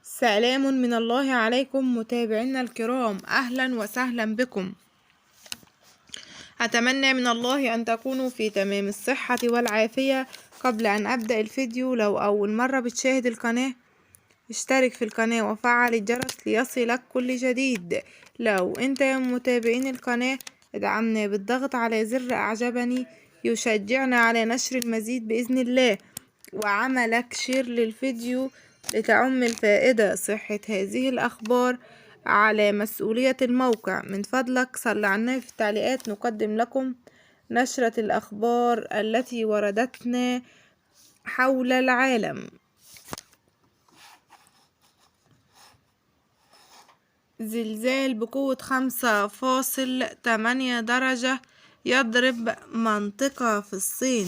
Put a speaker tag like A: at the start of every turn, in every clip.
A: سلام من الله عليكم متابعينا الكرام، أهلا وسهلا بكم. أتمنى من الله أن تكونوا في تمام الصحة والعافية. قبل أن أبدأ الفيديو، لو أول مرة بتشاهد القناة اشترك في القناة وفعل الجرس ليصلك كل جديد. لو أنت من متابعين القناة ادعمنا بالضغط على زر أعجبني يشجعنا على نشر المزيد بإذن الله، وعملك شير للفيديو لتعم الفائدة. صحة هذه الأخبار على مسؤولية الموقع. من فضلك صل على النبي. في التعليقات نقدم لكم نشرة الأخبار التي وردتنا حول العالم. زلزال بقوة 5.8 درجة يضرب منطقة في الصين.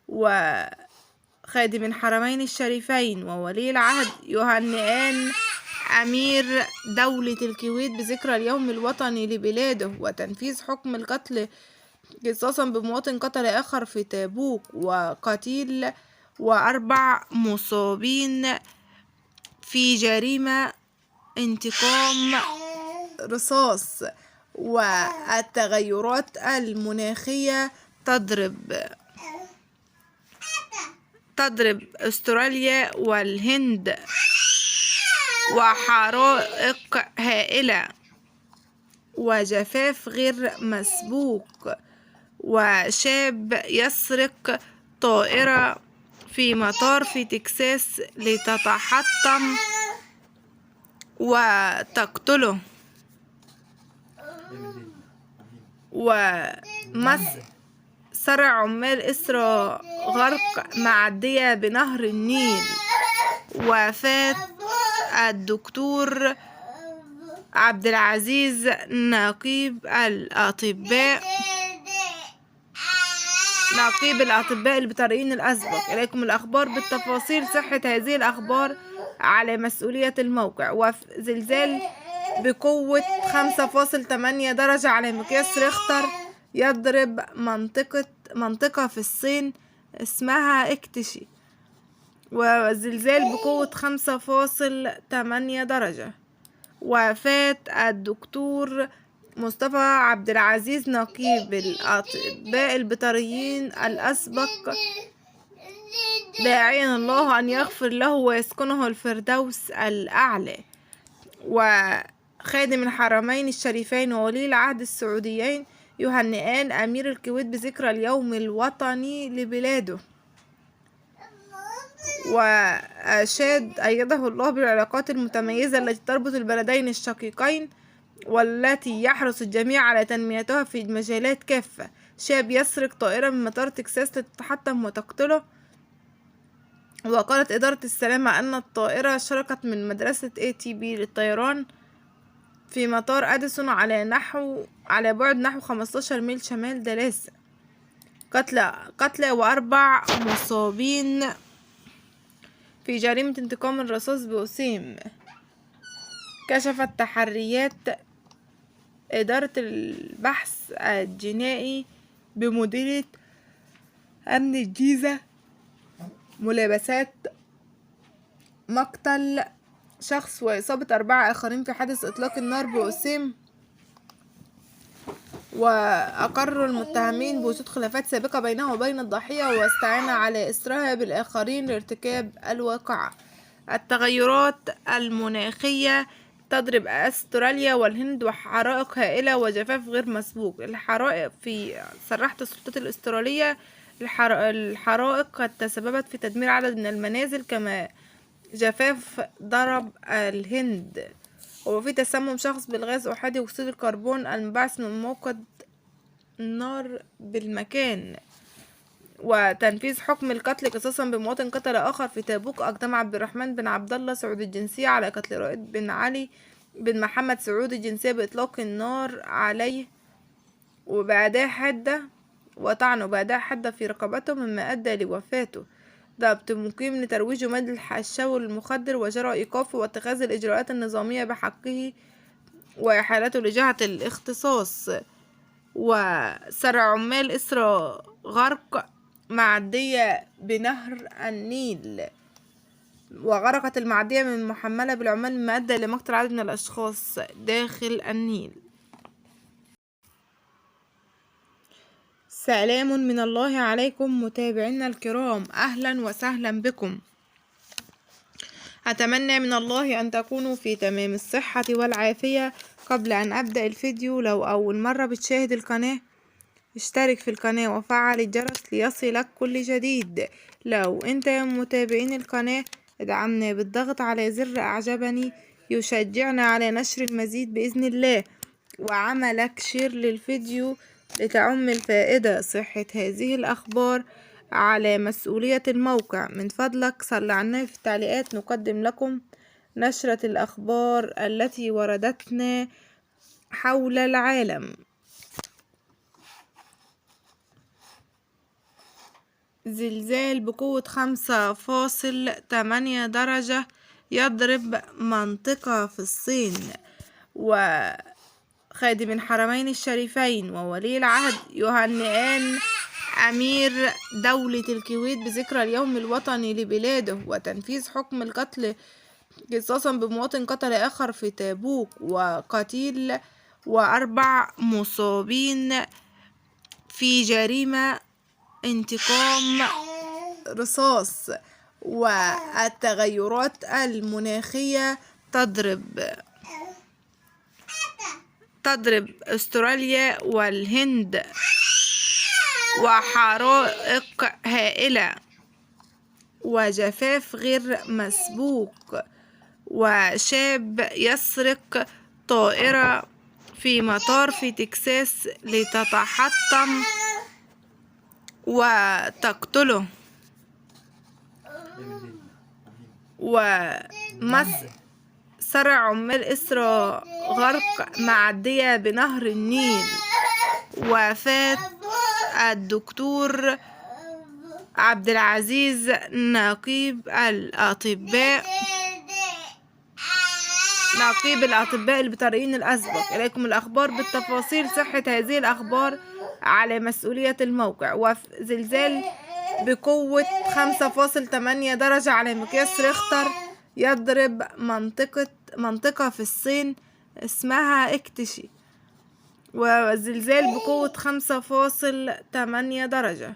A: وخادم الحرمين الشريفين وولي العهد يهنئان أمير دولة الكويت بذكرى اليوم الوطني لبلاده، وتنفيذ حكم القتل قصاصا بمواطن قتل آخر في تبوك، وقتيل و4 مصابين في جريمة انتقام رصاص. والتغيرات المناخية تضرب استراليا والهند، وحرائق هائلة وجفاف غير مسبوق. وشاب يسرق طائرة في مطار في تكساس لتتحطم وتقتله. سرع عمال إسرا غرق معدية بنهر النيل. وفاة الدكتور عبد العزيز نقيب الأطباء البيطريين الأسبق. إليكم الأخبار بالتفاصيل. صحة هذه الأخبار على مسؤولية الموقع. وزلزال بقوة 5.8 درجة على مقياس ريختر يضرب منطقة في الصين اسمها اكتشي. وزلزال بقوة 5.8 درجة. وفاة الدكتور مصطفى عبد العزيز نقيب الأطباء البيطريين الأسبق، داعيا الله أن يغفر له ويسكنه الفردوس الأعلى. وخادم الحرمين الشريفين وولي العهد السعوديين يهنئان أمير الكويت بذكرى اليوم الوطني لبلاده. وأشاد أيده الله بالعلاقات المتميزة التي تربط البلدين الشقيقين، والتي يحرص الجميع على تنميتها في المجالات كافة. شاب يسرق طائرة من مطار تكساس لتتحطم وتقتله. وقالت إدارة السلامة أن الطائرة شرقت من مدرسة ATB للطيران في مطار أديسون على بعد نحو 15 ميل شمال دالاس. قتلى و4 مصابين في جريمة انتقام الرصاص بوسيم. كشفت تحريات إدارة البحث الجنائي بمديرية أمن الجيزة ملابسات مقتل شخص وإصابة 4 آخرين في حادث إطلاق النار بوسيم. وأقر المتهمين بوجود خلافات سابقة بينه وبين الضحية، واستعان على إثرها بالآخرين لارتكاب الواقعة. التغيرات المناخية تضرب أستراليا والهند، وحرائق هائلة وجفاف غير مسبوق. الحرائق صرحت السلطات الأسترالية الحرائق قد تسببت في تدمير عدد من المنازل، كما جفاف ضرب الهند. وفي تسمم شخص بالغاز أحادي أكسيد الكربون المنبعث من موقد النار بالمكان. وتنفيذ حكم القتل قصاصا بمواطن قتل آخر في تبوك. أقدم عبد الرحمن بن عبد الله سعود الجنسية على قتل رائد بن علي بن محمد سعود الجنسية بإطلاق النار عليه وطعنه بأداة حادة في رقبته، مما أدى لوفاته. ضبط مقيم لترويج مادة الحشو المخدر، وجرى إيقافه واتخاذ الإجراءات النظامية بحقه وإحالته لجهة الاختصاص. وسرع عمال إسرا غرق معدية بنهر النيل. وغرقت المعدية من محملة بالعمال مما أدى إلى مقتل عدد من الأشخاص داخل النيل. سلام من الله عليكم متابعينا الكرام، أهلا وسهلا بكم. أتمنى من الله أن تكونوا في تمام الصحة والعافية. قبل أن أبدأ الفيديو، لو أول مرة بتشاهد القناة اشترك في القناة وفعل الجرس ليصلك كل جديد. لو أنت من متابعين القناة ادعمنا بالضغط على زر أعجبني يشجعنا على نشر المزيد بإذن الله، وعملك شير للفيديو لتعم الفائدة. صحة هذه الأخبار على مسؤولية الموقع. من فضلك صل على النبي. في التعليقات نقدم لكم نشرة الأخبار التي وردتنا حول العالم. زلزال بقوة 5.8 درجة يضرب منطقة في الصين. وخادم الحرمين الشريفين وولي العهد يهنئان أمير دولة الكويت بذكرى اليوم الوطني لبلاده وتنفيذ حكم القتل قصاصا بمواطن قتل آخر في تبوك، وقتيل و4 مصابين في جريمة انتقام رصاص. والتغيرات المناخية تضرب استراليا والهند، وحرائق هائلة وجفاف غير مسبوق. وشاب يسرق طائرة في مطار في تكساس لتتحطم وتقتله. سرع عمال إسرا غرق معدية بنهر النيل. وفاة الدكتور عبد العزيز نقيب الأطباء البيطريين الأسبق. إليكم الأخبار بالتفاصيل. صحة هذه الأخبار على مسؤولية الموقع. وزلزال بقوة 5.8 درجة على مقياس ريختر يضرب منطقة في الصين اسمها اكتشي. وزلزال بقوة 5.8 درجة.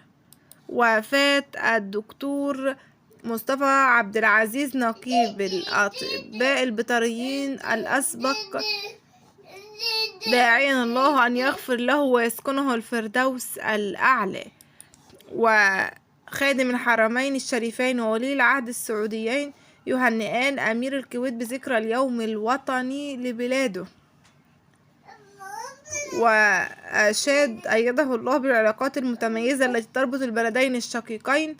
A: وفاة الدكتور مصطفى عبد العزيز نقيب الأطباء البيطريين الأسبق، داعيا الله أن يغفر له ويسكنه الفردوس الأعلى. وخادم الحرمين الشريفين وولي العهد السعوديين يهنئان أمير الكويت بذكرى اليوم الوطني لبلاده. وأشاد أيده الله بالعلاقات المتميزة التي تربط البلدين الشقيقين